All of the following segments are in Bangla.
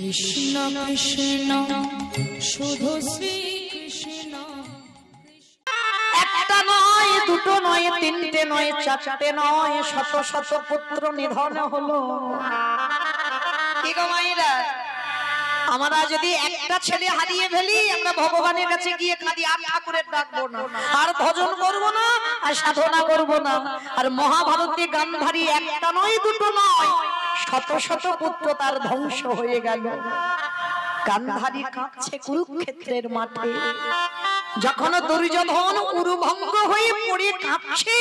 কৃষ্ণ কৃষ্ণ শুধু শ্রী কৃষ্ণ। একটা নয়, দুটো নয়, তিনটে নয়, চারটে নয়, শত শত পুত্র নিধন হলো। কি গো মায়েরা, আমরা যদি একটা ছেলে হারিয়ে ফেলি, আমরা ভগবানের কাছে গিয়ে খালি আর ঠাকুরের ডাকবো না, আর ভজন করবো না, আর সাধনা করবো না। আর মহাভারতে গান্ধারী একটা নয়, দুটো নয়, শত শত পুত্র তার ধ্বংস হয়ে গেল। গান্ধারী কাঁদছে কুরুক্ষেত্রের মাঠে, যখন দুর্যোধন উরুভঙ্গ হয়ে পড়ে কাঁদছে,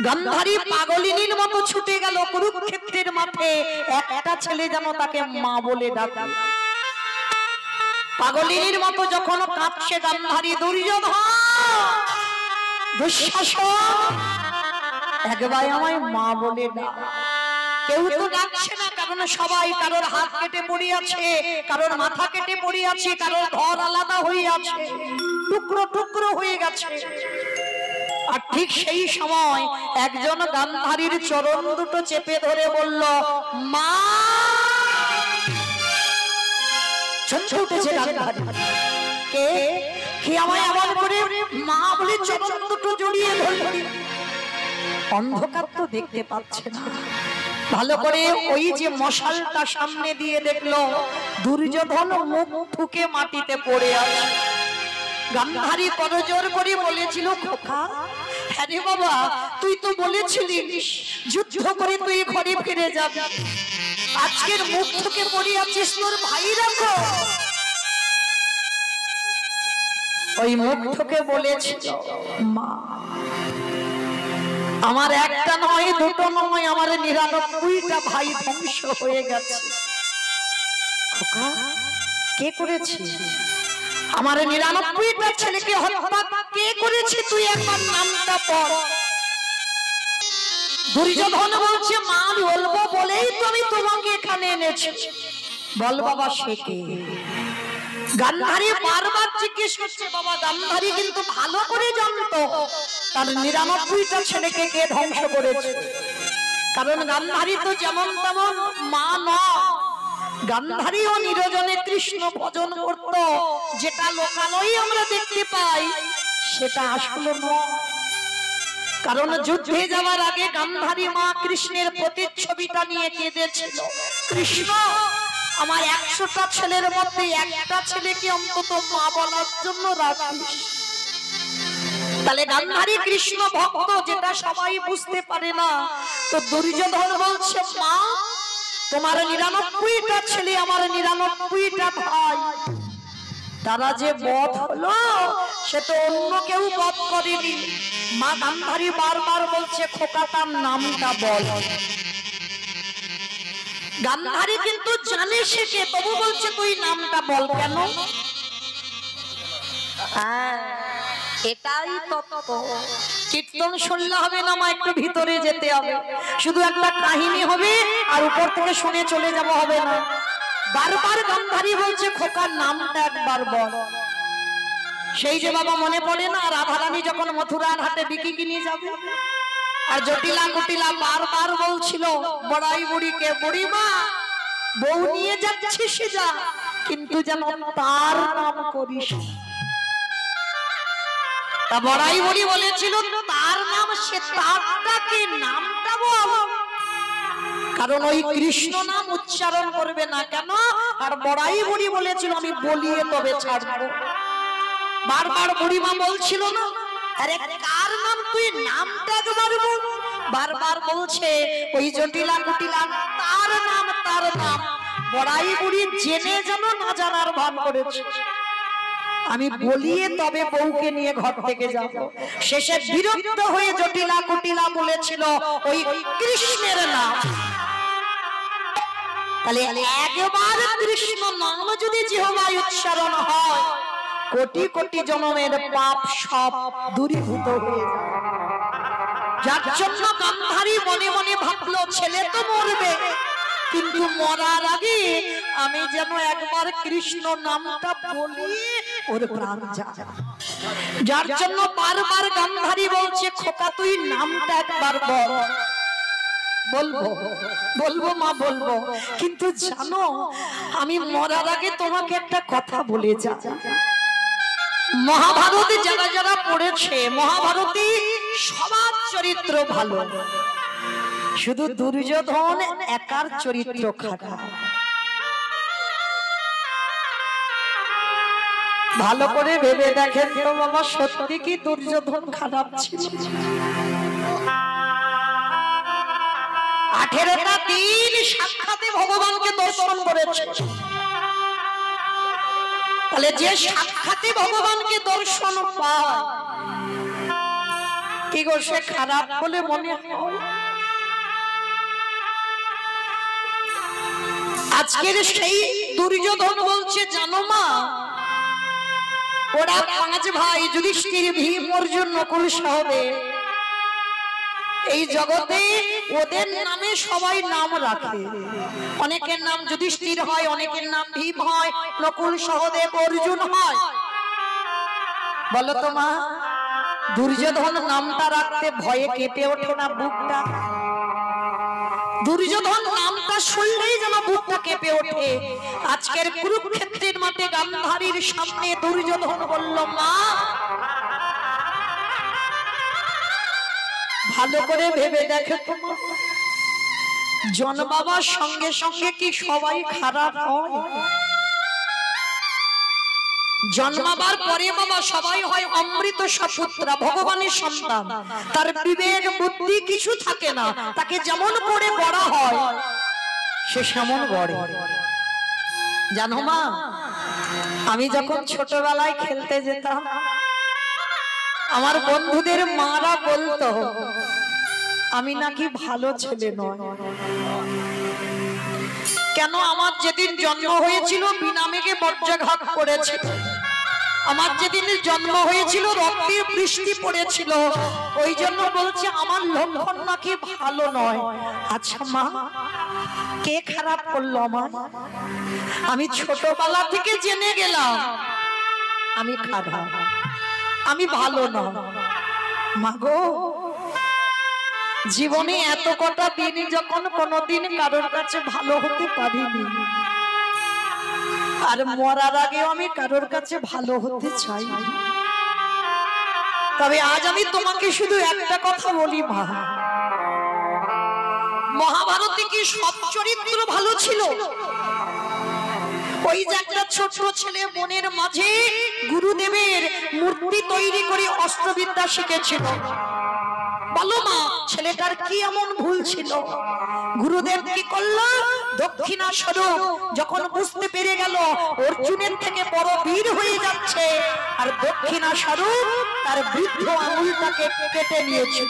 গান্ধারী পাগলিনীর মতো ছুটে গেল কুরুক্ষেত্রের মাঠে। একটা ছেলে যেন তাকে মা বলে ডাকে। পাগলিনীর মতো যখন কাঁদছে গান্ধারী, দুর্যোধন, দুঃশাসন, একবার আমায় মা বলে ডাক। কেউ তো ডাকছে না, কারণ সবাই কারোর হাত কেটে পড়ে আছে, কারোর মাথা কেটে পড়ে আছে, কারোর ঘর আলাদা হয়ে আছে, টুকরো টুকরো হয়ে গেছে। আর ঠিক সেই সময় একজন গান্ধারীর চরণ দুটো চেপে ধরে বলল, মা। ছুটে উঠেছে গান্ধারী, কে কে আমায় এমন করে মা বলে চরণ দুটো জড়িয়ে ধরল। অন্ধকার তো দেখতে পাচ্ছে না, ভালো করে ওই যে মশালটা সামনে দিয়ে দেখলো, দুর্যোধন মুখ ঠুকে মাটিতে পড়ে আছে। গান্ধারী করজোর করে বলেছিল, খোকা, হ্যাঁ রে বাবা, তুই তো বলেছিলিস যুদ্ধ করে তুই ঘরে ফিরে যাবি, আজকের মুখ ঠুকে পড়ে আছিস, তোর ভাইরা কো? ওই মুখ ঠুকে বলেছিল, মা, আমার একটা নয়, দুটো নয়, আমার 99টা ভাই ধ্বংস হয়ে গেছে। খোকা, কে করেছে? আমার 99টা ছেলেকে হত্যা কে করেছে? তুই একবার নামটা পড়। দুর্যোধন বলছে, মা বলবো বলেই তো আমি তোমাকে এখানে এনেছি, বল বাবা সে কে? গান্ধারী বারবার জিজ্ঞেস করছে, বাবা। গান্ধারী কিন্তু ভালো করে জানতো তার 99টা ছেলেকে কে ধ্বংস করেছে, কারণ গান্ধারী তো যেমন তেমন মা নয়। গান্ধারীও নিরজনে কৃষ্ণ ভজন করত, যেটা লোকালয়ে আমরা দেখতে পাই সেটা আসলে নয়। কারণ যুদ্ধে যাওয়ার আগে গান্ধারী মা কৃষ্ণের প্রতিচ্ছবিটা নিয়ে কেঁদেছিল, কৃষ্ণ, আমার 100টা ছেলের মধ্যে একটা ছেলেকে অন্তত মা বলার জন্য রাখিস। তাহলে গান্ধারী কৃষ্ণ ভক্ত, যেটা সবাই বুঝতে পারে না। তো দুর্যোধন বলছে, মা, তোমার 99টা ছেলে, আমার 99টা ভাই, তারা যে বধ হলো, সে তো অন্য কেউ বধ করেনি। মা গান্ধারী বারবার বলছে, খোকা, তার নামটা বল। গান্ধারী কিন্তু জানে সে কে, তবু বলছে, তুই নামটা বল। কেন? এটাই তত্ত্ব। কীর্তন শুনলে হবে না মা, একটু ভিতরে যেতে হবে। শুধু একটা কাহিনী হবে আর উপর থেকে শুনে চলে যাব হবে না। বারবার গান্ধারী বলছে, খোকার নামটা একবার বল। সেই যে বাবা মনে পড়ে না, রাধারানী যখন মথুরার হাতে বিকি কিনে যাবে, আর জটিলা কুটিলা বারবার বলছিল বড়াই বুড়িকে, বুড়িমা, বউ নিয়ে যাচ্ছিস যা, কিন্তু যেন তার নাম করিস। তা বড়াই বুড়ি বলেছিল, তার নাম, সে তারটাকে নামটা বল, কারণ ওই কৃষ্ণ নাম উচ্চারণ করবে না। কেন? আর বড়াই বুড়ি বলেছিল, আমি বলিয়ে তবে ছাড়বো। বারবার বুড়িমা বলছিল না, আরে কার নাম, তুই নামটা একবার বল। বারবার বলছে ওই জটিলা কুটিলা, তার নাম, তার নাম। বড়াই বুড়ি জেনে যেন না জানার ভান করেছে, আমি বলিয়ে তবে বউকে নিয়ে ঘর থেকে যাব। শেষে বিরক্ত হয়ে জটিলা কুটিলা বলেছিল ওই কৃষ্ণের নাম। তাহলে একবার কৃষ্ণ নাম যদি জিহ্বায় উচ্চারণ হয়, কোটি কোটি জন্মের পাপ সব দূরীভূত হয়ে যায়। যার জন্য গান্ধারী মনে মনে ভাবলো, ছেলে তো মরবে, কিন্তু মরার আগে আমি যেন একবার কৃষ্ণ নামটা বলি, ওর প্রাণ যায়। যার জন্য বারবার গান্ধারী বলছে, খোকা, তুই নামটা একবার বল। বলবো বলবো মা বলবো, কিন্তু জানো আমি মরার আগে তোমাকে একটা কথা বলে যা। মহাভারতে যারা যারা পড়েছে, মহাভারতে সবার চরিত্র ভালো, শুধু দুর্যোধন একার চরিত্র খারাপ। ভালো করে ভেবে দেখেন তো বাবা, সত্যি কি দুর্যোধন খারাপ ছিল? 18টা দিন সাক্ষাতে ভগবানকে দর্শন করেছে, তাহলে যে সাক্ষাতে ভগবানকে দর্শন পায় কি গো, সে খারাপ বলে মনে হয়? আজকের সেই দুর্যোধন বলছে, জানো মা, ওরা 5 ভাই যুধিষ্ঠির, ভীম, অর্জুন, নকুল, সহদেব, এই জগতে ওদের নামে সবাই নাম রাখে। অনেকের নাম যুধিষ্ঠির হয়, অনেকের নাম ভীম হয়, নকুল, সহদেব, অর্জুন হয়। বলো তো মা, দুর্যোধন নামটা রাখতে ভয়ে কেঁপে ওঠে না বুকটা? দুর্যোধন নামটা শুনলেই যেন বুকটা কেঁপে ওঠে। আজকের কুরুক্ষেত্রের মাঠে গান্ধারীর সামনে দুর্যোধন বলল, মা ভালো করে ভেবে দেখো তো, জন্মাবার সঙ্গে সঙ্গে কি সবাই খারাপ হয়? জন্মাবার পরে বাবা সবাই হয় অমৃত সপুত্রা, ভগবানের সন্তান। তার বিবেক বুদ্ধি কিছু থাকে না, তাকে যেমন করে বড় হয় সে সেমন গড়ে। জানো মা, আমি যখন ছোটবেলায় খেলতে যেতাম, আমার বন্ধুদের মারা বলতো আমি নাকি ভালো ছেলে নয়। কেন? আমার যেদিন জন্ম হয়েছিল বিনা মেঘে বজ্রাঘাত করেছিল, আমার যেদিন জন্ম হয়েছিল রক্তের বৃষ্টি পড়েছিল, ওই জন্য বলছে আমার লক্ষণ নাকি ভালো নয়। আচ্ছা মা, কে খারাপ করলো আমার? আমি ছোটবেলা থেকে জেনে গেলাম আমি খারাপ, আমি ভালো না। মা গো, জীবনে এত কটা দিন যখন কোনোদিন কারোর কাছে ভালো হতে পারিনি, আর মরার আগেও আমি কারোর কাছে ভালো হতে চাই। তবে আজ আমি তোমাকে শুধু একটা কথা বলি মা, মহাভারতে কি সব চরিত্র ভালো ছিল? ওই যে একটা ছোট ছেলে মনের মাঝে গুরুদেবের মূর্তি তৈরি করে অস্ত্রবিদ্যা শিখেছিল, বলো মা ছেলেটার কি এমন ভুল ছিল? গুরুদেব কি করলো? দক্ষিণা স্বরূপ যখন বুঝতে পেরে গেল অর্জুনের থেকে বড় বীর হয়ে যাচ্ছে, আর দক্ষিণা স্বরূপ তার বৃদ্ধ আঙুলটাকে কেটে নিয়েছে।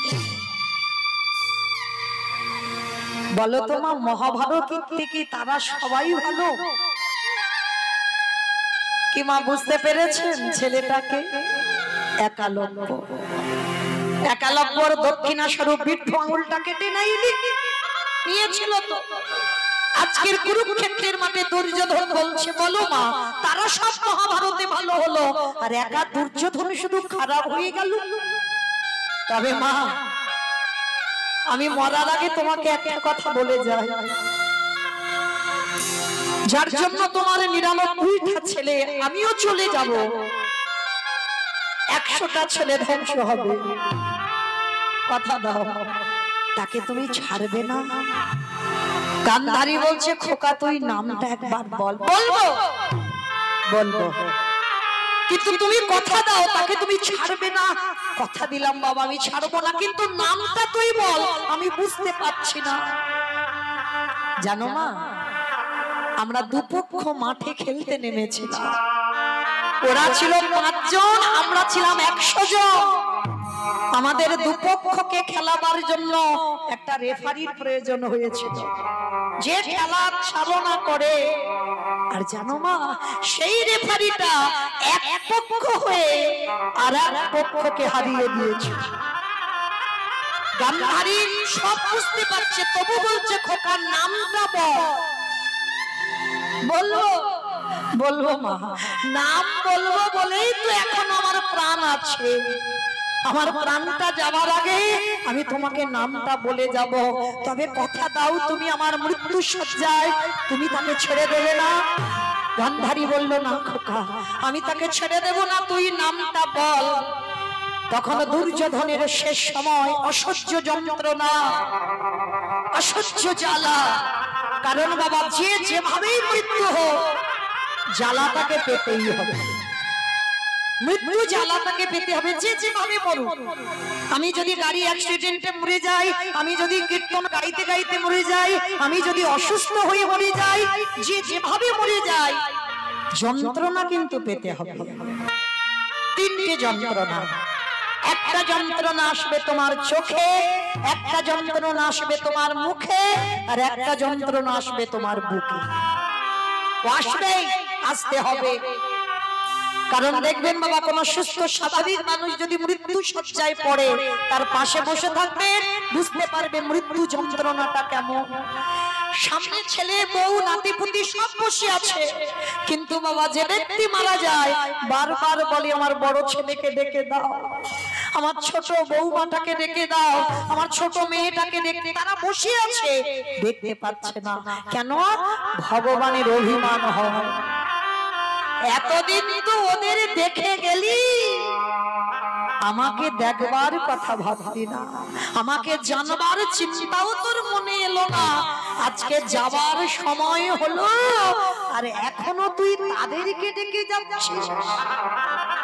বলো তো মা, মহাভারত থেকে তারা সবাই ভালো কি মা? বুঝতে পেরেছেন ছেলেটাকে? একালব্য, একালব্যর দক্ষিণা স্বরূপ বৃদ্ধ আঙুলটা কেটে নিয়েছিল। তো আজকের কুরুক্ষেত্রের মাঠে দুর্যোধন বলছে, বলো মা তারা সব মহাভারতে ভালো হলো, আর একা দুর্যোধন শুধু খারাপ হয়ে গেল? তবে মা, আমি মরার আগে তোমাকে একটা কথা বলে যাই, যার জন্য তোমার 99টা ছেলে, আমিও চলে যাব, 100টা ছেলে ধ্বংস হবে, কথা দাও তাকে তুমি ছাড়বে না? গান্ধারী বলছে, খোকা তুই নামটা একবার বল। বলবো বলবো, কিন্তু তুমি কথা দাও তাকে তুমি ছাড়বে না। কথা দিলাম বাবা আমি ছাড়বো না, কিন্তু নামটা তুই বল, আমি বুঝতে পারছি না। জানো মা, আমরা দুপক্ষ মাঠে খেলতে নেমেছিলাম, ওরা ছিল 5 জন, আমরা ছিলাম 100 জন। আমাদের দুপক্ষকে খেলাবার জন্য একটা রেফারির প্রয়োজন হয়েছিল, যে খেলা চালনা করে। আর জানো মা, সেই রেফারিটা এক পক্ষ হয়ে আর এক পক্ষকে হারিয়ে দিয়েছে। গান্ধারী সব বুঝতে পারছে, তবু বলছে খোকার নামটা বল। বলবো বলবো মা, নাম বলবো বলেই তো এখন আমার প্রাণ আছে। আমার প্রাণটা যাবার আগে আমি তোমাকে নামটা বলে যাব, তবে কথা দাও তুমি আমার মৃত্যু সজ্জায় তুমি তাকে ছেড়ে দেবে না? গান্ধারী বলল, না খোকা, আমি তাকে ছেড়ে দেব না, তুই নামটা বল। তখন দুর্যোধনের শেষ সময়, অসহ্য যন্ত্রণা, অসহ্য জ্বালা। কারণ বাবা, যে যেভাবেই মৃত্যু হোক জ্বালাটাকে পেতেই হবে, মৃত্যু জ্বালাটাকে পেতে হবে, যে যেভাবে মরুক। আমি যদি গাড়ি অ্যাক্সিডেন্টে মরে যাই, আমি যদি কীর্তন গাইতে গাইতে মরে যাই, আমি যদি অসুস্থ হয়ে মরে যাই, যে যেভাবে মরে যাই, যন্ত্রণা কিন্তু পেতে হবে। তিনটে যন্ত্রণা। একটা যন্ত্রণা আসবে তোমার চোখে, একটা যন্ত্রণা আসবে তোমার মুখে, আর একটা যন্ত্রণা আসবে তোমার বুকে। আসবে, আসতে হবে। কারণ দেখবেন বাবা, কোন সুস্থ স্বাভাবিক মানুষ যদি মৃত্যু শয্যায় পড়ে, তার পাশে বসে থাকবে, বুঝতে পারবে মৃত্যু যন্ত্রণাটা কেমন। সামনে ছেলে বউ নাতিপুতি সব বসে আছে, কিন্তু বাবা যে ব্যক্তি মারা যায় বারবার বলে, আমার বড় ছেলেকে ডেকে দাও, আমার ছোট বৌমাটাকে ডেকে দাও, আমার ছোট মেয়েটাকে ডেকে। তারা বসে আছে, দেখতে পাচ্ছে না। কেন? ভগবানের অভিমান হয়, এতদিন তো ওদের দেখে গেলি, আমাকে দেখবার কথা ভাবলি না, আমাকে জানবার চিন্তাও তোর মনে এলো না। আজকে যাবার সময় হলো, আর এখনো তুই তাদেরকে ডেকে যাচ্ছিস।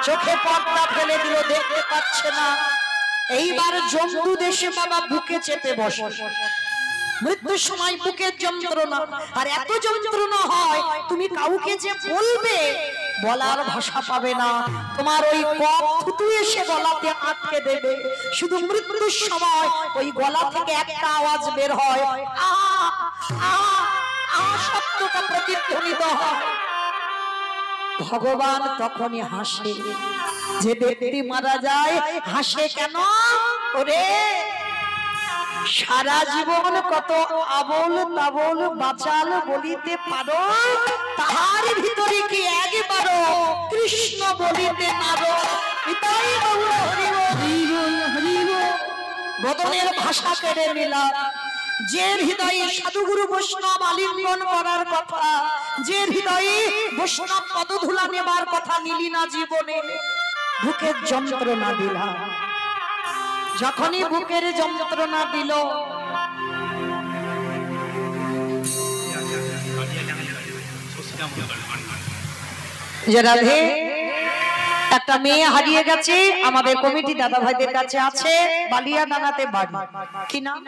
চোখে পর্দা ফেলে দিল, দেখতে পাচ্ছে না। এইবার জম্বু দেশে বাবা বুকে চেপে বসে, মৃত্যুর সময় বুকের যন্ত্রণা, আর এত যন্ত্রণা হয় তুমি কাউকে যে বলবে বলার ভাষা পাবে না, তোমার ওই কফ থুতু এসে গলাতে আটকে দেবে। শুধু মৃত্যুর সময় ওই গলা থেকে একটা আওয়াজ বের হয়, আ আ আ শব্দটা প্রতিধ্বনিত হয়। ভগবান তখনই হাসে। যে ব্যক্তি মারা যায় হাসে কেন? ওরে, সারা জীবন কত আবল তাবল বাচাল বলিতে পারো, তাহার ভিতরে কি একবারও কৃষ্ণ বলিতে পারো? এটাই বলল হরি বল হরি বল। বদনের ভাষা কেড়ে নিলাম। যে হৃদয়ে সাধুগুরু বৈষ্ণব আলিঙ্গন করার কথা, যে হৃদয়ে বৈষ্ণব পদধূলা নেবার কথা নিলি না জীবনে, বুকের যন্ত্রণা দিলাম। যখনই বুকের যন্ত্রণা দিল, যে রাধে একটা মেয়ে হারিয়ে গেছে, আমাদের কমিটি দাদা ভাইদের কাছে আছে, বালিয়া ডাঙাতে বাড়ি, কি নাম?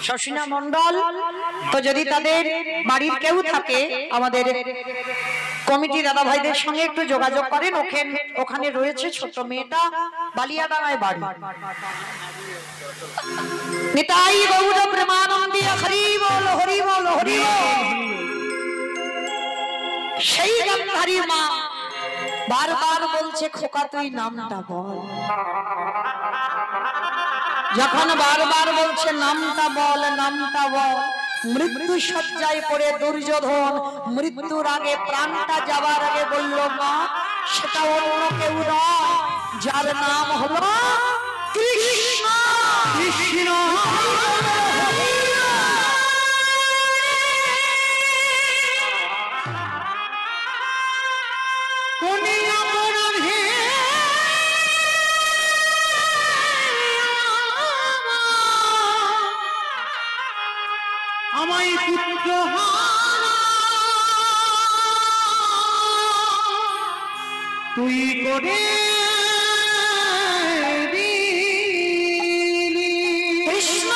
শশিনা মন্ডল। তো যদি তাদের বাড়ির কেউ থাকে, আমাদের কমিটি দাদা ভাইদের সঙ্গে একটু যোগাযোগ করেন। ওখানে রয়েছে ছোট মেয়েটা, বালিয়াডাঙ্গায় বাড়ি। নিতাই গৌর প্রেমানন্দে হরি বল হরি বল হরি বল। সেই গান্ধারী মা বারবার বলছে, খোকা তুই নামটা বল। যখন বারবার বলছে নামটা বল নামটা বল, মৃত্যু শয্যায় পড়ে দুর্যোধন মৃত্যুর আগে, প্রাণটা যাবার আগে বলল, মা সেটা অন্য কেউ নয়, যার নাম হলো কৃষ্ণ। কৃষ্ণ আমায় পুত্র তুই করে কৃষ্ণ।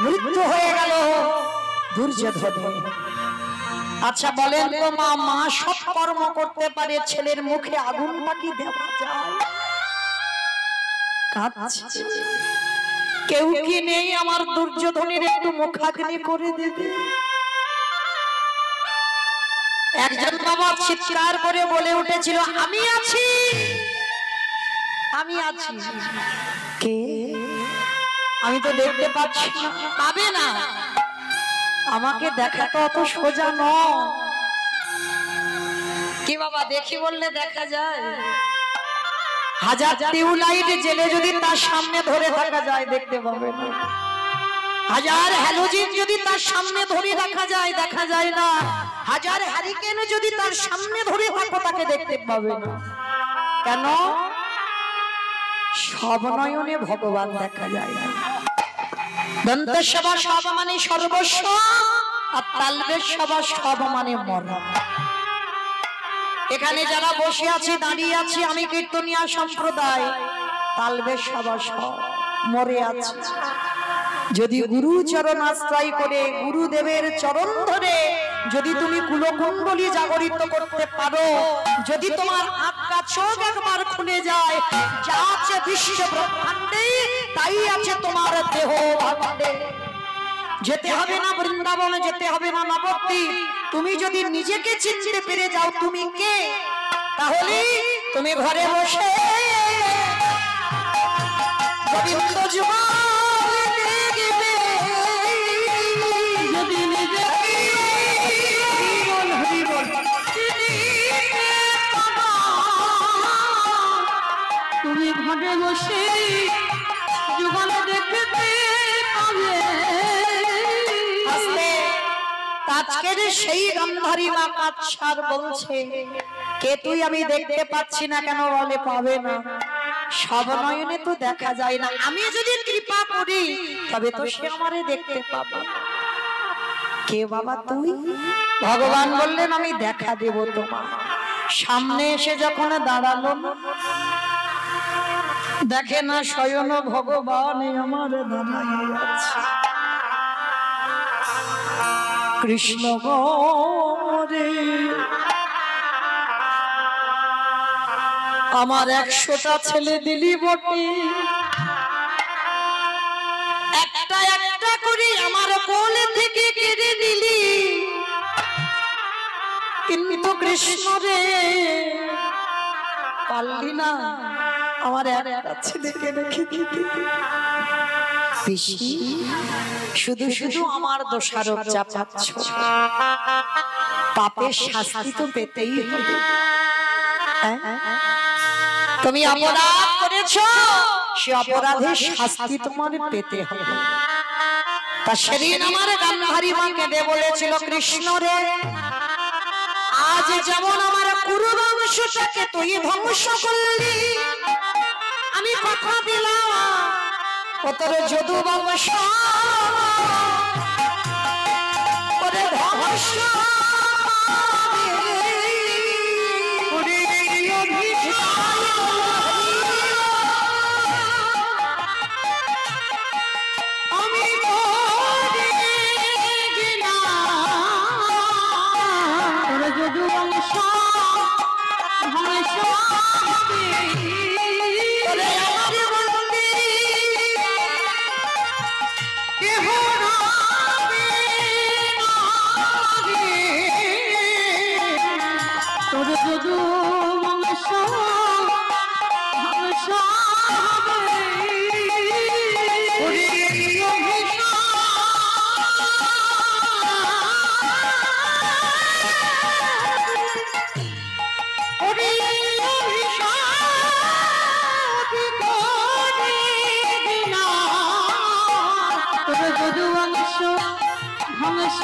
মৃত্যু হয়ে গেল দুর্যোধন। আচ্ছা বলেন তো মা, মা সব কর্ম করতে পারে, ছেলের মুখে আগুনটা কি দেওয়া যায়? কাঁদছে। কেউ কি নেই আমার দুর্যোধনের একটু মুখাগ্নি করে দেবে? একজন বাবা চিৎকার করে বলে উঠেছিল, আমি আছি আমি আছি। কে? আমি তো দেখতে পাচ্ছি না। পাবে না, আমাকে দেখা তো অত সোজা নয়। কি বাবা দেখি বললে দেখা যায়? হাজার টিউবলাইট জেলে যদি তার সামনে ধরে থাকা যায় দেখতে পাবে না। হাজার হ্যালোজিন যদি তার সামনে ধরে রাখা যায় দেখা যায় না। হাজার হ্যারিকেন যদি তার সামনে ধরে থাকো তাকে দেখতে পাবে না। কেন? সব নয়নে ভগবান দেখা যায় না। দন্তস্ববা সব মানে সর্বস্ব, আর তালবেশ্ববা সব মানে মরণ। এখানে যারা বসে আছে দাঁড়িয়ে আছে আমি কীর্তনিয়া সম্প্রদায়, তালবেশ্ববা সব মরে আছে। যদি গুরু চরণ আশ্রয় করে গুরুদেবের চরণ ধরে যদি তুমি কুলকুণ্ডলী জাগরিত করতে পারো, যদি তোমার আটকা চোখ একবার খুলে যায়, যা আছে বিশ্ব ব্রহ্মাণ্ডে তাই আছে তোমার দেহ ভাণ্ডে। যেতে হবে না বৃন্দাবনে, যেতে হবে না নবদ্বীপ। তুমি যদি নিজেকে চিনতে পেরে যাও তুমি কে, তাহলে তুমি ঘরে বসে গোবিন্দ যুগল দেখবে। যদি নিজেকে তুমি ঘরে বসে যুগল দেখতে পাবে। আজকের সেই গান্ধারী মা কাছার বলছে, কে তুই? আমি দেখতে পাচ্ছি না। কেন? বলে পাবে না, সব নয়নে তো দেখা যায় না। আমি যদি কৃপা করি তবে তো সে আমারে দেখতে পাবে। কে বাবা তুই? ভগবান বললেন আমি দেখা দেব তোমার। সামনে এসে যখন দাঁড়ালো, দেখে না স্বয়ং ভগবান আমার দাঁড়িয়ে আছে। কৃষ্ণ গরে আমার 100টা ছেলে দিলি বটে, একটা একটা করে আমার কোলে থেকে কেড়ে নিলি, কিন্তু কৃষ্ণ রে পারলি না আমার একটা ছেলেকে রেখে দিতে। শুধু শুধু আমার দোষারোপ চাপাচ্ছ, পাপের শাস্তি তো পেতেই হবে। তুমি অপরাধ করেছো, সে অপরাধের শাস্তি তোমার পেতে হবে। তা সেদিন আমার গান্ধারী মা কেঁদে বলেছিল, কৃষ্ণ রে আজ যেমন আমার কুরু বংশটাকে তুই ধ্বংস করলি, আমি কথা দিলাম ও তোর যদু বংশ ওরে ধ্বংস। আমি তোর যদু বংশ ধ্বংস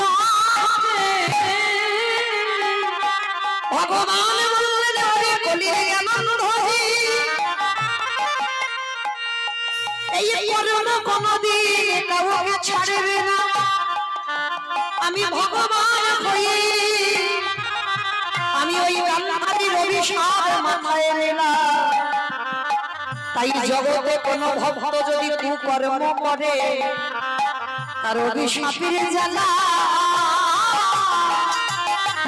ভগবান বললেন, ওরে কলির আনন্দী এই করোনা কোনদিন কাউকে ছাড়বে না। আমি ভগবান হয়ে আমি ওই গান্ধারীর অভিশাপ মাথায় নিলাম। তাই জগতে কোন ভক্ত যদি কুকর্ম করে তার অভিশাপের জ্বালা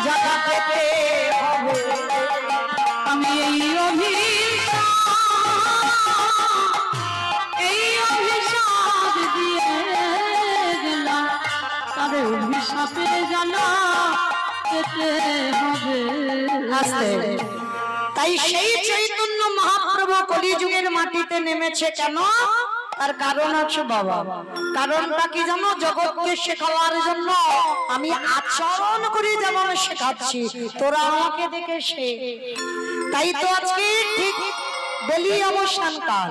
জাগা পেতে হবে। আমি এই অভিশাপ দিয়ে গেলাম, তার অভিশাপের জ্বালা পেতে হবে। তাই সেই চৈতন্য মহাপ্রভু কলিযুগের মাটিতে নেমেছে। কেন? তার কারণ আছে বাবা। কারণটা কি জানো? জগৎকে শেখাবার জন্য আমি আচরণ করে যেমন শেখাচ্ছি, তোরা আমাকে দেখে শেখ। তাই তো আজকে ঠিক বেলি অবসান কাল,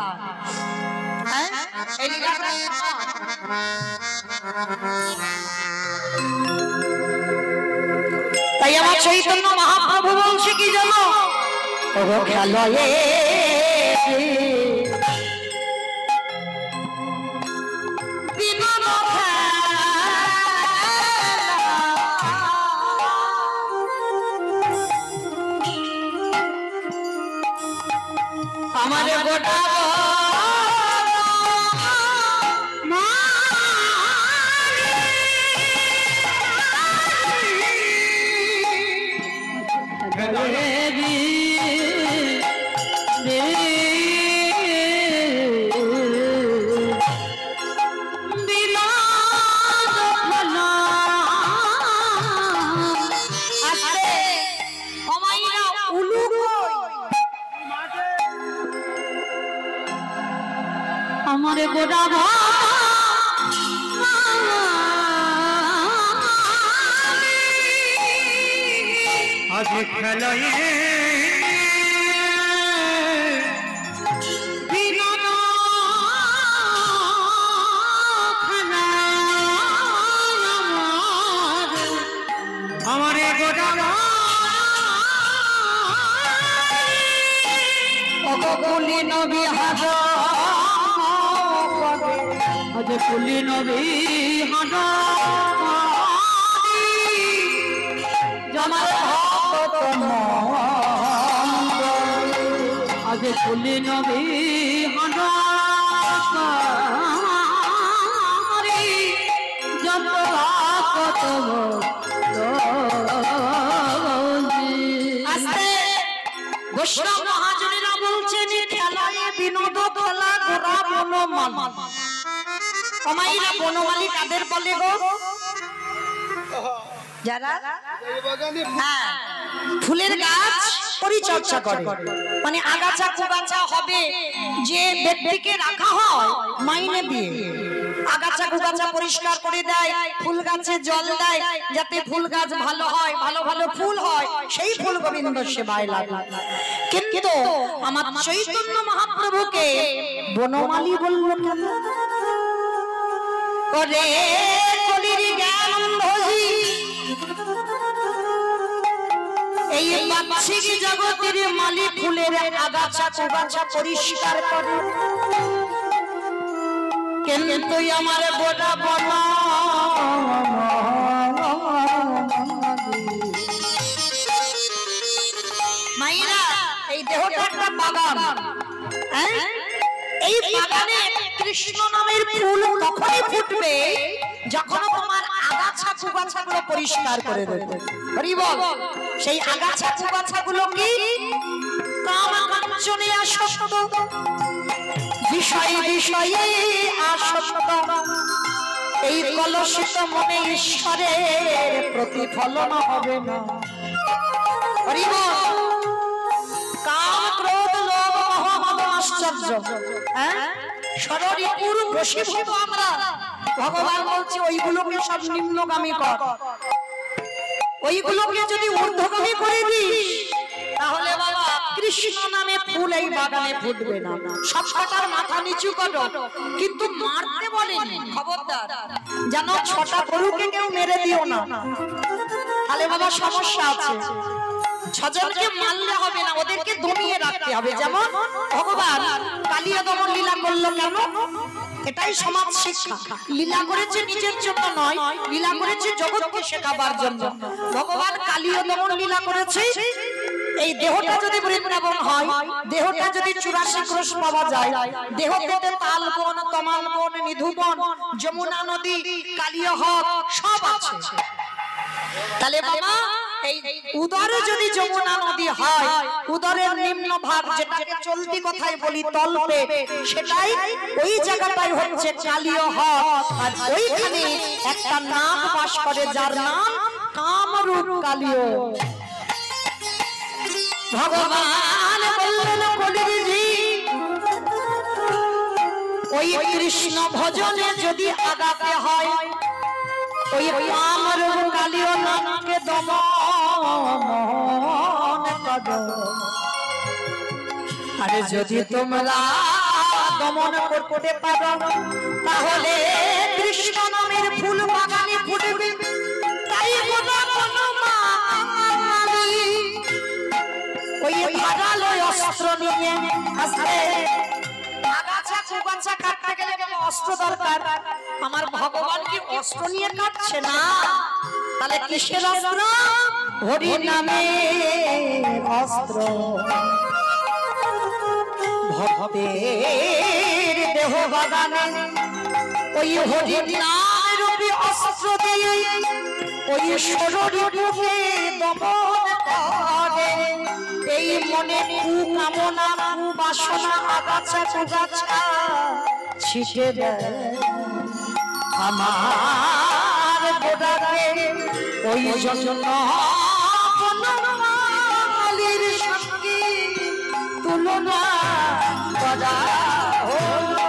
তাই আমার চৈতন্য মহাপ্রভু বলছে কি জানো? ওগো খেলয়ে আমারে গোটা আমারে গোটা আজ খেলায় আমারে গোটা অগলি নবী হাজার আজ কুলি নবী জমার আজ কুলি নবী যত কত বৈষ্ণব মহাজনেরা বলছেন খেলায় বিনোদ খেলা গোরা বনমাল। কমাইরা বনমালী কাদের বলে গো? যারা ফুলের গাছ পরিচর্যা করে, মানে আগাছা কুগাছা হবে যে ব্যক্তিকে রাখা হয় মাইনে দিয়ে, আগাছা কুগাছা পরিষ্কার করে দেয়, ফুল গাছে জল দেয় যাতে ফুল গাছ ভালো হয়, ভালো ভালো ফুল হয়, সেই ফুল গোবিন্দ সেবায় লাগে। কিন্তু আমার চৈতন্য মহাপ্রভুকে বনমালী বলল কেন? করে কলির জ্ঞান ভজি এই বাচ্চিক জগতের মালি ফুলের আগাছা কুগাছা পরিষ্কার করে, কিন্তু আমার গোটা বনা মাইরা এই দেহটা একটা বাগান, এই বাগানে কৃষ্ণ নামের ফুল তখনই ফুটবে যখন তোমার আগাছা কুগাছা গুলো পরিষ্কার করে দেবে। হরি বল। সেই আগাছা কুগাছা গুলো কি? কাম কাঞ্চনে আসক্ত, বিষয় বিষয়ে আসক্ত, এই কলুষিত মনে ঈশ্বরের প্রতিফলন হবে না। হরি বল। কাম ক্রোধ লোভ মোহ মদ আশ্চর্য, ষড়রিপুর বশীভূত আমরা। ভগবান বলছে ওইগুলোকে সব নিম্নগামী কর, ওইগুলোকে যদি ঊর্ধ্বগামী করে দিস তাহলে বাবা কৃষ্ণ নামে ফুল এই বাগানে ফুটবে না। সব কটার মাথা নিচু করো, কিন্তু মারতে বলেনি, খবরদার যেন ছটা গরুকে কেউ মেরে দিও না, তাহলে বাবা সমস্যা আছে। ছজনকে মারলে হবে না, ওদেরকে দমিয়ে রাখতে হবে। যেমন ভগবান কালিয়া দমন লীলা করলো কেন? এটাই সমাজ শিক্ষা। লীলা করেছে নিজের জন্য নয়, লীলা করেছে জগৎকে শেখাবার জন্য। ভগবান কালিয়া দমন লীলা করেছে এই দেহটা যদি বৃন্দাবন হয়, দেহটা যদি 84 ক্রোশ পাওয়া যায়, দেহতে তালবন তমালবন নিধুবন যমুনা নদী কালিয়া হ্রদ সব আছে। তাহলে বাবা এই উদরে যদি যমুনা নদী হয়, উদরের নিম্ন ভাগ যেটাকে চলতি কথায় বলি তলপে, সেটাই ওই জায়গাটাই হচ্ছে কালিয় হ্রদ। আর ওইখানে একটা নাগ বাস করে যার নাম কামরূপ কালিয়। ভগবান বললেন কলিজি ওই কৃষ্ণ ভজনে যদি আগাতে হয় ওই আমার কালীয় নামকে দমন করো। আরে যদি তোমরা দমন করতে পারো তাহলে কৃষ্ণ নামের ফুল বাগানে ফুটবে। তাই গোটা বনমালী ওই ধারালো অস্ত্র নিয়ে আসবে। আগাছা কুগাছা কাটতে গেলে অস্ত্র দরকার। আমার ভগবান কি অস্ত্র নিয়ে কাটছে না? তাহলে কিসের অস্ত্র? হরি নামের অস্ত্র। ভক্তের দেহ বাগানে ওই হরি নামের অস্ত্র দিয়ে ওই শরীরকে দমন করে। এই মনে কুকামনা কুবাসনা আগাছা কুগাছা ছিটে দেয় আমার গোড়াতে। ওই জন্য বনমালীর সঙ্গে তুলনা করা হলো।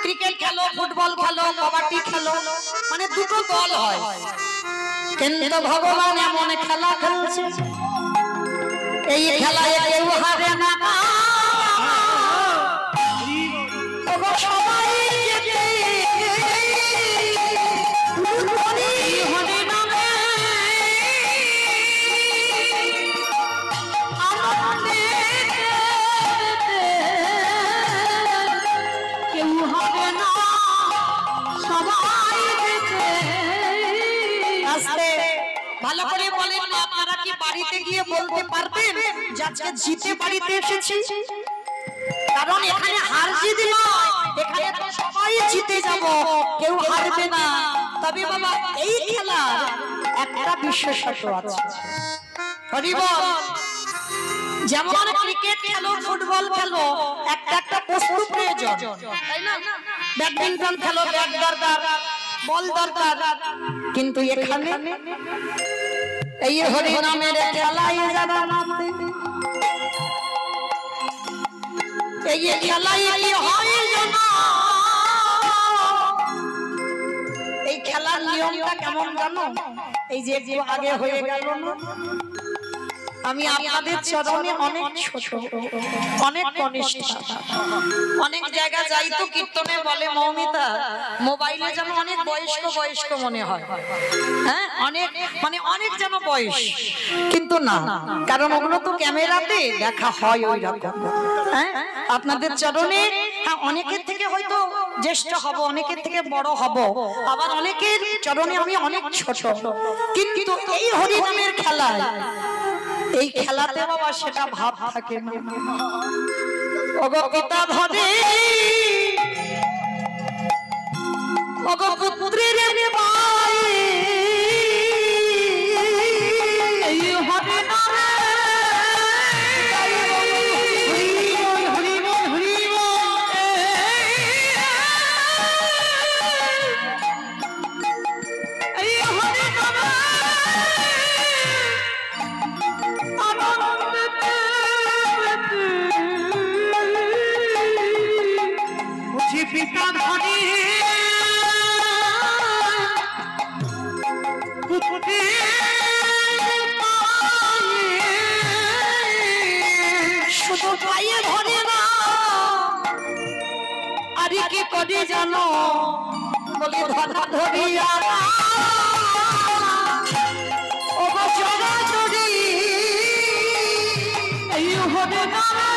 ক্রিকেট খেলো, ফুটবল খেলো, কবাডি খেলো, মানে দুটো দল হয়। কিন্তু ভগবান এমন খেলা খেলছে এই খেলায় কেউ হারে না। সবাই ভালো করে বলেন, আপনারা কি বাড়িতে গিয়ে বলতে পারবেন যে আজকে জিতে বাড়িতে এসেছি? কারণ এখানে হার জিত নয়, এখানে তো সবাই জিতে যাব, কেউ হারবে না। তবে বাবা এই খেলার একটা বিশেষত্ব আছে। হরি বল। যেমন ক্রিকেট খেলো, ফুটবল খেলো, একটা একটা বস্তু প্রয়োজন, তাই না? ব্যাডমিন্টন খেলো, ব্যাট দরকার, বল দরকার। কিন্তু এখানে এই হরি নামের খেলায় যারা নামে, এই খেলায় কি হয় জানো? এই খেলার নিয়মটা কেমন জানো? এই যে আগে হয়ে গেল না, আমি আপনাদের চরণে অনেক ছোট, অনেক কনিষ্ঠ। অনেক জায়গা যাই তো কীর্তনে বলে মৌমিতা মোবাইলে যেন অনেক বয়স্ক বয়স্ক মনে হয়, হ্যাঁ অনেক মানে অনেক যেন বয়স, কিন্তু না, কারণ ওগুলো তো ক্যামেরাতে দেখা হয় ওই রকম। হ্যাঁ আপনাদের চরণে হ্যাঁ অনেকের থেকে হয়তো জ্যেষ্ঠ হব, অনেকের থেকে বড় হব, আবার অনেকের চরণে আমি অনেক ছোট। কিন্তু এই হরিনামের খেলায়, এই খেলাতে বাবা সেটা ভাব থাকে না। ওগো পিতা ধরে, ওগো পুত্রের ভাই, এই হরি নামে পিতা ধরে শুধু পায়ে ধরে না, আর কি করে জানো? বলে ধরা ধরিয়া ও জড়া জড়ি এই হরে নামে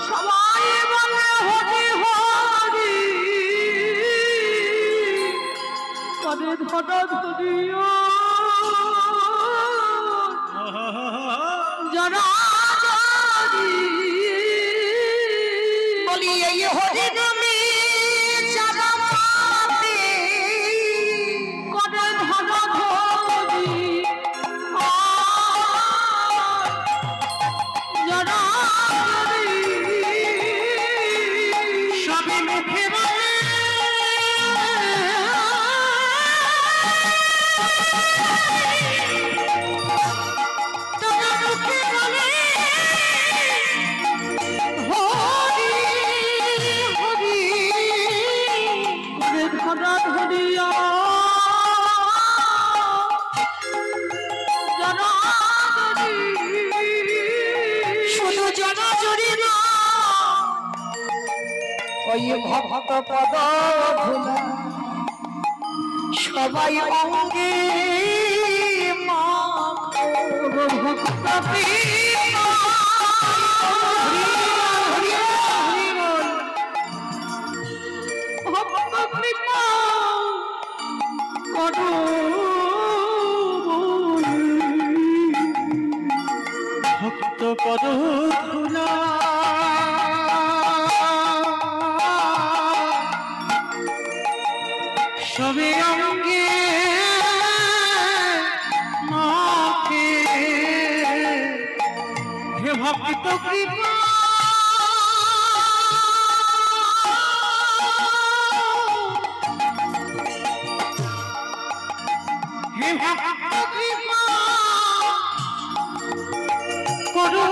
সবাই বলে হরি হরি, ধরা ধরিয়া যারা বলি এই হরি নামে যারা পাবে করে ধরা ধরি যারা সবে মুখে বলে তারা মুখে বলে হরি হরি করে ধরা ধরিয়া যারা শুধু জনা জুড়ি না ওই ভক্ত পদ ধুলা সবাই অঙ্গে ভক্ত ভক্ত পদ ধুলা সবে অঙ্গে মাকে হে ভক্ত কৃপা হে ভক্ত কৃপা করো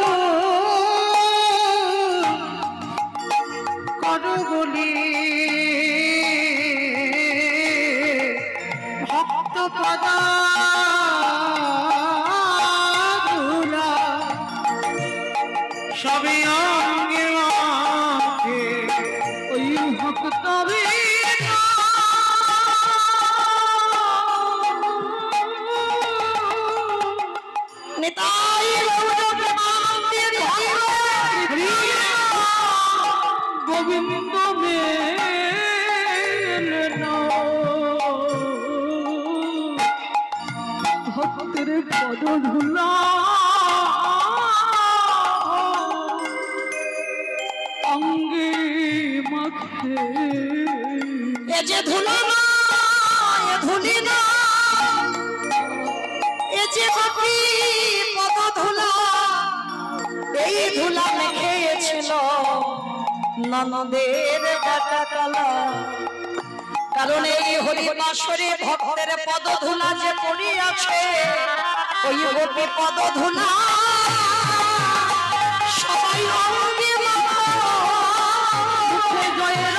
করো বলি ভক্ত পদা ধুলা সবে অঙ্গে মাকে ওই ভক্ত নেতাই গোবিন্দ ভক্তের পদ ধুলা অঙ্গে মাখে এ যে ধুলা না এ ধুলি না এ যে গোপী পদ ধুলা এই ধুলা মেখেছিল ননদের কাটা কালা কারণ এই হরিবাসরে ভক্তের পদ ধুলা যে পড়িয়াছে ওই গোপী পদ ধুলা সবাই অঙ্গে মুখে জয়ের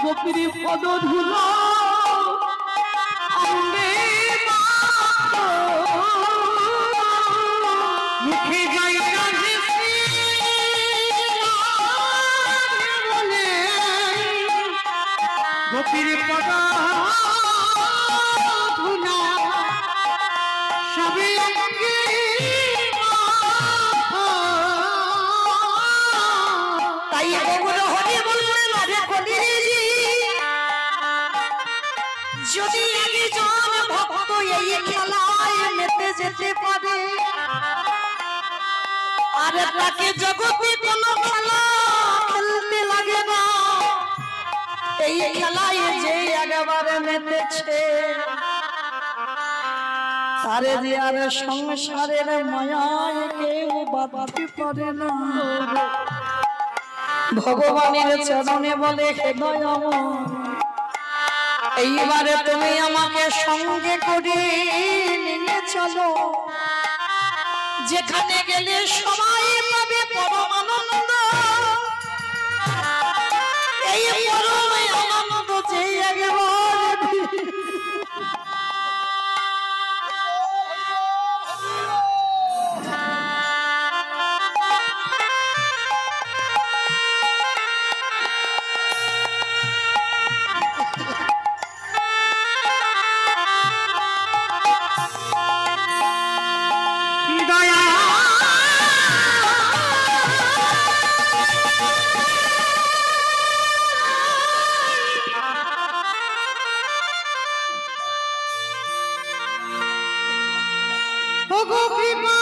গোপীর পদ ধুলা অঙ্গে মুখে যাই বলে গোপীর পদ ধুলা সবে অঙ্গে তাই বগুড়া হরি বললেন আরে কলিজি যদি একজন ভক্ত এই খেলায় মেতে যেতে পারে আর তাকে জগতে কোনো খেলা খেলতে লাগে না এই খেলায় যে একবারে মেতেছে তারে যে আর সংসারের মায়ায় কেউ বাঁধতে পারে না ভগবানের চরণে বলে হে দয়াময় এইবারে তুমি আমাকে সঙ্গে করে নিয়ে চলো যেখানে গেলে সবাই পাবে পরম আনন্দ এই পরম আনন্দ যে একবার ওগো কৃপা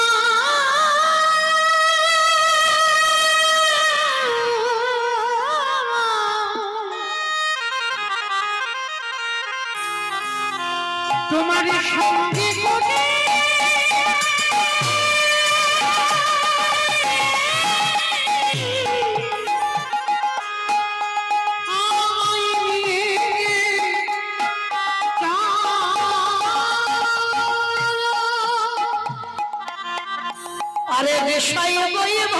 তোমার সঙ্গে করে আরে বিষয় বৈভ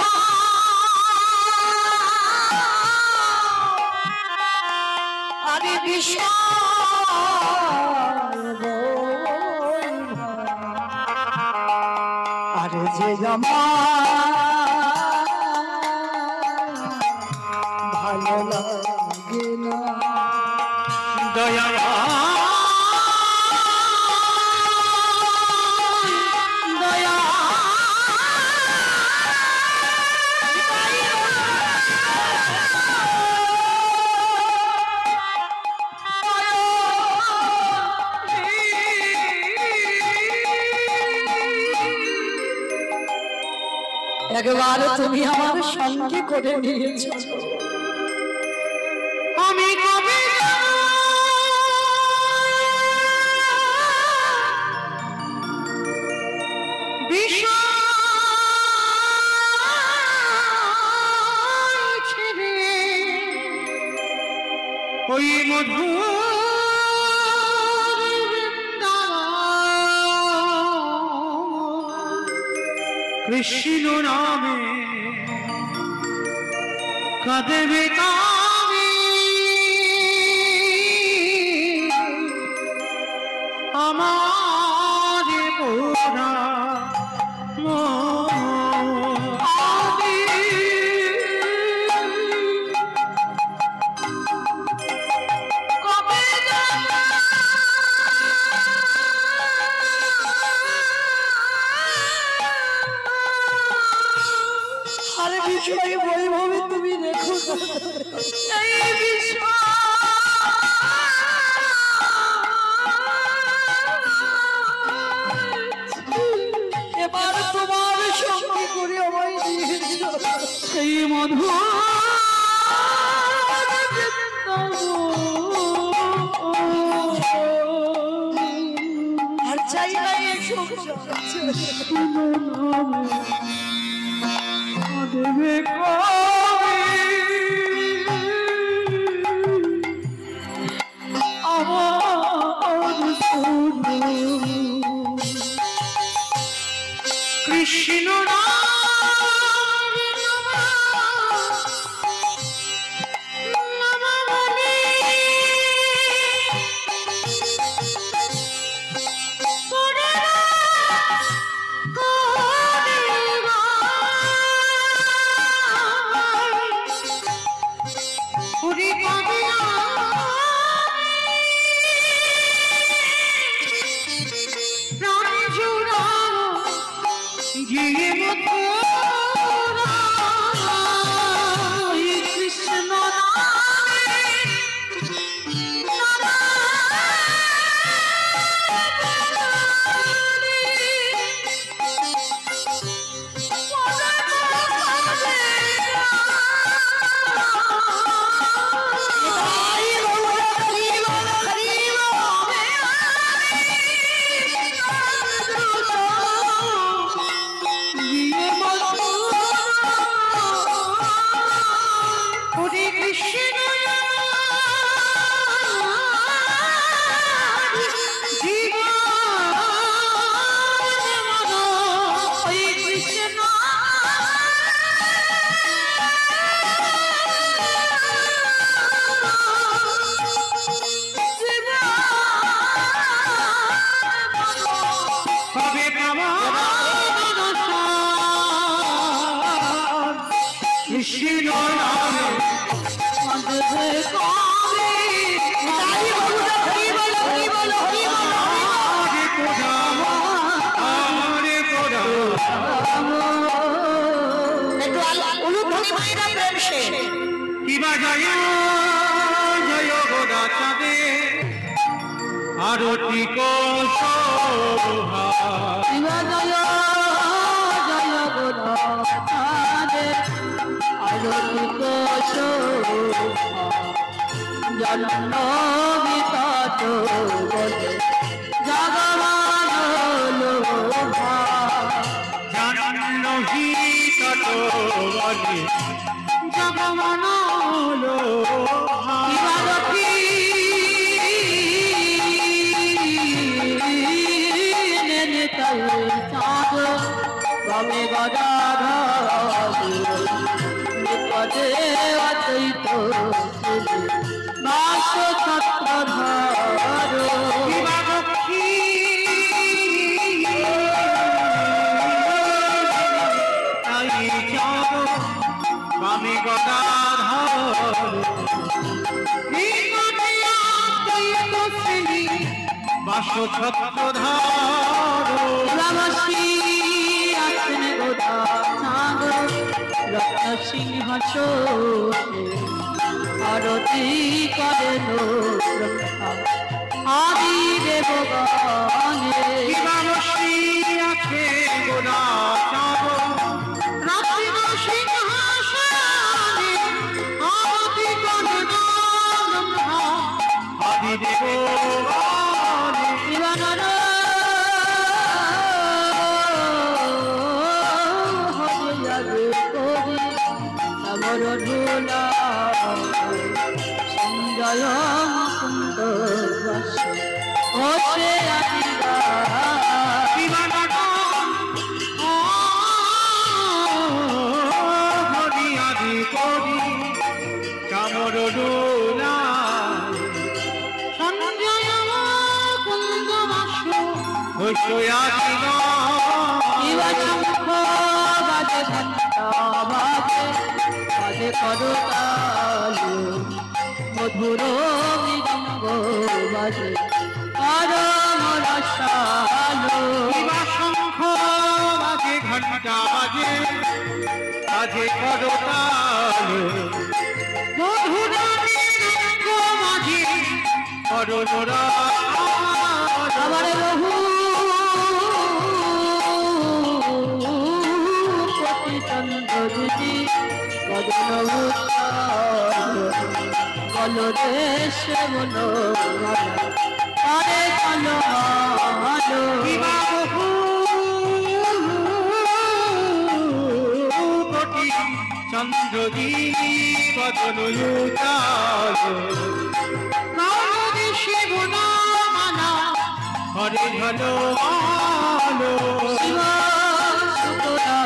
আরে বিষয় আরে যে ভালো লাগে না দয়া একবার তুমি আমার সঙ্গে করে নিয়েছো আমি কবে ছেড়ে ওই মধুর কৃষ্ণ নামে কাঁদবে কামি আমার পোড়া আরে বিষয় বৈভবে তুমি দেখো এই বিষয় এবার তোমার সঙ্গে করে আমায় দিয়েছো সেই মধু আর চাই না এই দেবে কৃষ্ণ আরতি কো শোভা জন্ম বিতত বলে জগমান লোভা জাহ্নবী তত বলে জগমন লোভা দিবারতি নেতাই চাঁদ রমে গদাধর নিপদে অদ্বৈত বাস ছত্রধর দিবারক্ষী তাই চাঁদ বামে গদাধর বাস ছত্রধর রামশ্রী আছেন গোদা চাঁদ রত্ন সিংহাসনে আরতি করেন ব্রহ্মা আদি দেবগণে দিবারশ্রী আছে গোরা চাঁদ রত্ন সিংহাসনে আরতি করেন ব্রহ্মা আদিদেব জীবনর হরে যাবে করি আমার ধুলা সঞ্জয় মুকুন্দ বাস বসে আদিবা হরি আদি করি কামর ডোলা সঞ্জয় মুকুন্দ বাস হইয়াছি জীবশঙ্খ বাজে ঘণ্টা বাজে বাজে করতালু মধুর মৃদঙ্গ বাজে পরম রসালো শঙ্খ বাজে ঘন্টা বাজে বাজে করতাল মধুর মৃদঙ্গ বাজে করোরা আমার বহু কোটি চন্দ্র দিদি বদন কলদেশ বলো আরে চলো আলো কোটি চন্দ্রদী বদন শিব মানা হরে ভালো আলো শিব শুক্রা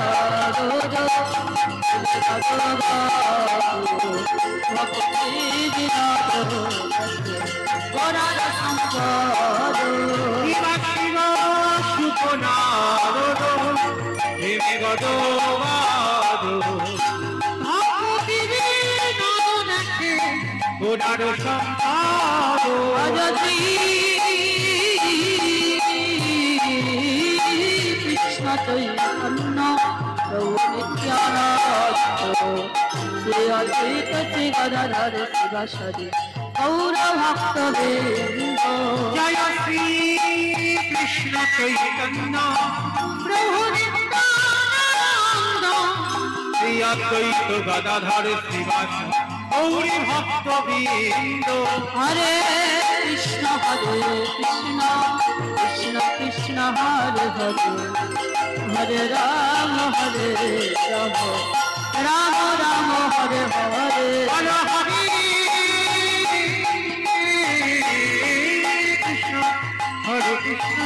ভক্তি বিনোদ করার সম্পদ শিবা শিব সুপনার হেমে গদবাদ ভক্তি বিনোদ রাখে ওনার সম্পাদ অযত্রী কৃষ্ণ চৈতন্য প্রভু নিত্যানন্দ শ্রী অদ্বৈত শ্রী গদাধর শিবাসাদি গৌর ভক্ত বৃন্দ জয় শ্রী কৃষ্ণ চৈতন্য প্রভু নিত্যানন্দ শ্রী অদ্বৈত গদাধর শ্রীবাস গৌরী ভক্ত বৃন্দ হরে কৃষ্ণ কৃষ্ণ কৃষ্ণ হরে হরে হরে রাম রাম রাম হরে হরে হর হরে কৃষ্ণ হরে কৃষ্ণ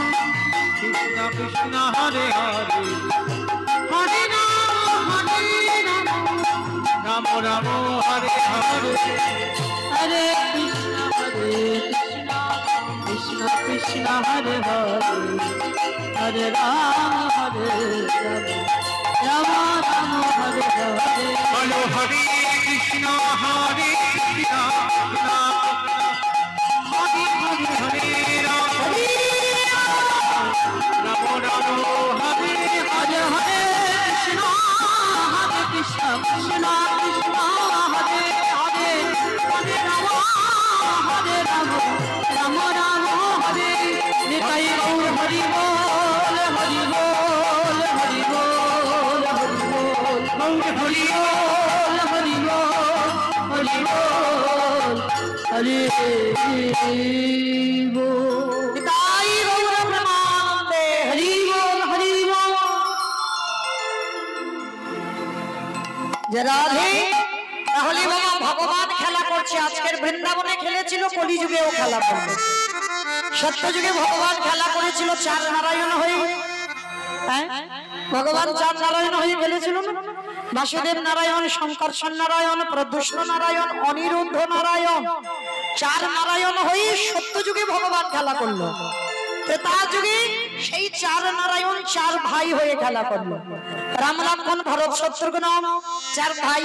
কৃষ্ণ কৃষ্ণ হরে হরে হরে রাম রাম রাম হরে হরে হরে কৃষ্ণ কৃষ্ণ কৃষ্ণ হরে হরে হরে রাম রাম রাম হরে হরে বলো হরে কৃষ্ণ হরে কৃষ্ণ হরে হরে হরে রাম রাম রাম হরে হরে হরে কৃষ্ণ কৃষ্ণ কৃষ্ণ হরে হরে হরে রাম রাম রাম হরে নিতাই গৌর হরি বল হরি বল হরি বল হরি বল গৌর হরি হরি বল হরি বল হরি বল তাই গৌর প্রেমানন্দে হরি বল হরি বল। যে রাধে তাহলে বাবা ভগবান খেলা করছে, আজকের বৃন্দাবনে খেলেছিল, কলিযুগেও খেলা করবে। সত্যযুগে ভগবান খেলা করেছিল চার নারায়ণ হয়ে, হ্যাঁ ভগবান চার নারায়ণ হয়ে খেলেছিল না? বাসুদেব নারায়ণ, শঙ্কর্ষণ নারায়ণ, প্রদ্যুষ্ণ নারায়ণ, অনিরুদ্ধ নারায়ণ, চার নারায়ণ হয়ে সত্যযুগে ভগবান খেলা করলো। ত্রেতা যুগে সেই চার নারায়ণ চার ভাই হয়ে খেলা করলো। রাম লক্ষ্মণ ভরত শত্রুঘ্ন চার ভাই।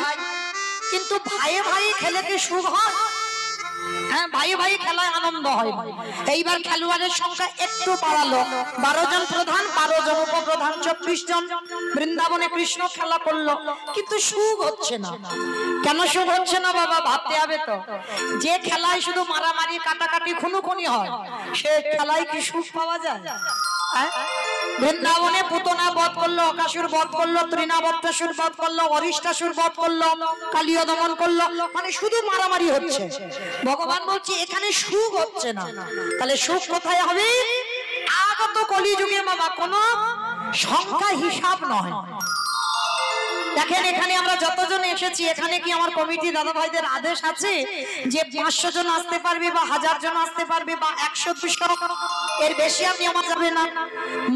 কিন্তু ভাইয়ে ভাই খেলে কি সুখ হয়? হ্যাঁ ভাই ভাই খেলায় আনন্দ হয়। এইবার খেলোয়াড়ের সংখ্যা একটু বাড়ালো, 12 জন প্রধান, 12 জন উপপ্রধান, 24 জন। বৃন্দাবনে কৃষ্ণ খেলা করলো, কিন্তু সুখ হচ্ছে না। কেন সুখ হচ্ছে না বাবা? ভাবতে হবে তো। যে খেলায় শুধু মারামারি কাটাকাটি খুনোখুনি হয়, সে খেলায় কি সুখ পাওয়া যায়? বৃন্দাবনে পুতনা বধ করলো, অকাসুর বধ করলো, তৃণাবত্তাসুর বধ করলো, অরিষ্টাসুর বধ করলো, কালীয় দমন করলো, মানে শুধু মারামারি হচ্ছে। ভগবান বলছে এখানে সুখ হচ্ছে না। তাহলে সুখ কোথায় হবে? আগত কলিযুগে বাবা কোনো সংখ্যা হিসাব নয়। দেখেন এখানে আমরা যতজন এসেছি, এখানে কি আমার কমিটি দাদা ভাইদের আদেশ আছে যে 500 জন আসতে পারবে বা 1000 জন আসতে পারবে বা 100-200, এর বেশি আপনি আমার যাবে না?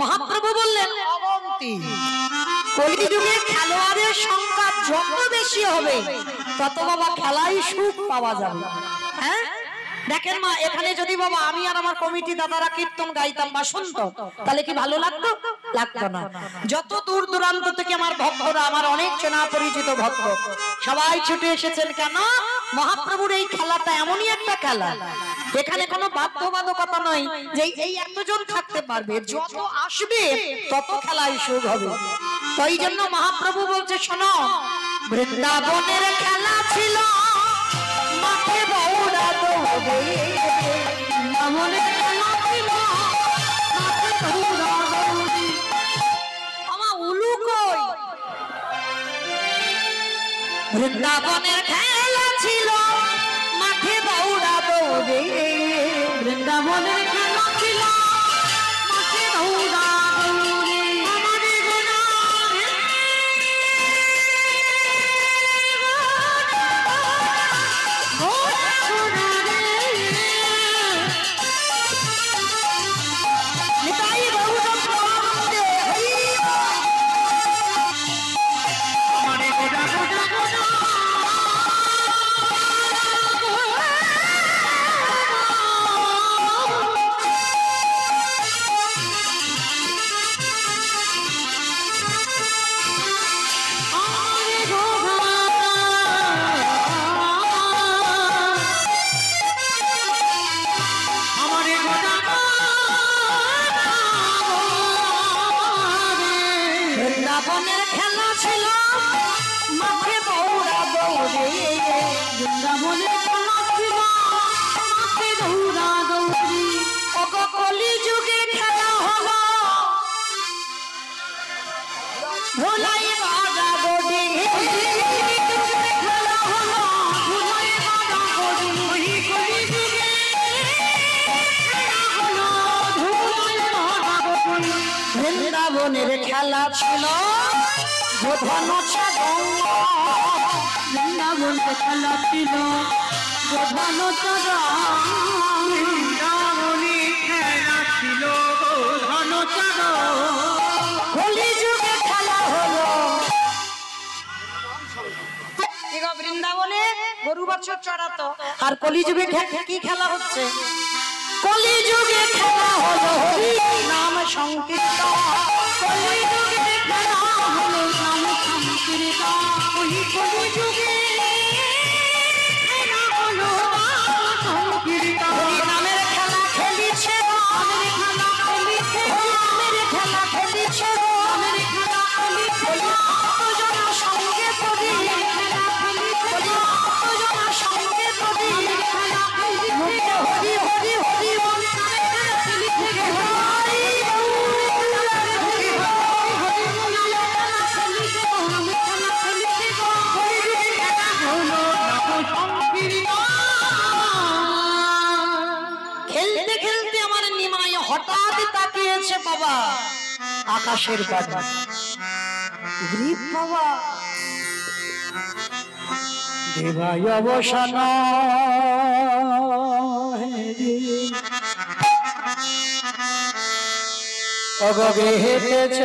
মহাপ্রভু বললেন অবন্তি, কলিযুগে খেলোয়াড়ের সংখ্যা যত বেশি হবে তত বাবা খেলায় সুখ পাওয়া যাবে। হ্যাঁ দেখেন মা, এখানে যদি বাবা আমি আর আমার কমিটি দাদারা কীর্তন গাইতাম বা শুনতো, তাহলে কি ভালো লাগতো? লাগতো না। যত দূর দূরান্ত থেকে আমার ভক্তরা, আমার অনেক চেনা পরিচিত ভক্ত, সবাই ছুটে এসেছেন। কেন? মহাপ্রভুর এই খেলাটা এমনই একটা খেলা, এখানে কোনো বাধ্যবাধকতা নয় যে এই এতজন থাকতে পারবে, যত আসবে তত খেলায় সুখ হবে। তো এই জন্য মহাপ্রভু বলছে শোনো, বৃন্দাবনের খেলা ছিল মাঠে বউরা দৌড়ে, বৃন্দাবনের খেলা ছিল মাঠে বউরা দৌড়ে। আমা উলু কই? বৃন্দাবনের খেলা ছিল মাঠে বউরা দৌড়ে, বৃন্দাবনের খেলা ছিল মাঠে বউরা দৌড়ে। আমারে গোনা বৃন্দাবনের খেলা ছিল মাঠে বউরা দৌড়ে, বৃন্দাবনের খেলা ছিল মাঠে বউরা দৌড়ে। ওগো কলিযুগে খেলা হলো ভোলাই বাজা বডি, খেলা হলো ভোলাই বাজা বডি। কলিযুগে খেলা হলো ভোলাই বাজা বডি। বৃন্দাবনের খেলা ছিল গোধন চাঁদ, বৃন্দাবনের খেলা ছিল গোধন চাঁদ, বৃন্দাবনে খেলা ছিল ঘন চাঁদ। কলিযুগে খেলা হলো। বৃন্দাবনে গরু বছর চড়াতো, আর কলিযুগে কি খেলা হচ্ছে? কলিযুগে খেলা হলো হরি নাম সংকীর্তন, কলিযুগে খেলা হলো নাম সংকীর্তন। কলিযুগে খেলা হলো নাম সংকীর্তন। হরি নামের খেলা খেলিছে, নামের খেলা খেলিছে, নামের খেলা খেলিছে, নামের খেলা খেলিছে। কতজন সঙ্গে পড়ি খেলা খেলিছে, কতজন সঙ্গে পড়ি খেলা খেলিছে। হরি হরি হরি বলে খেলা খেলিছে, হরি হরি হরি বলে খেলা খেলিছে, নামের খেলা খেলিছে। খেলতে খেলতে আমার নিমাই হঠাৎ তাকিয়েছে বাবা আকাশের পানে। বাবা দেবাই অবসান অগগে হেঁটেছ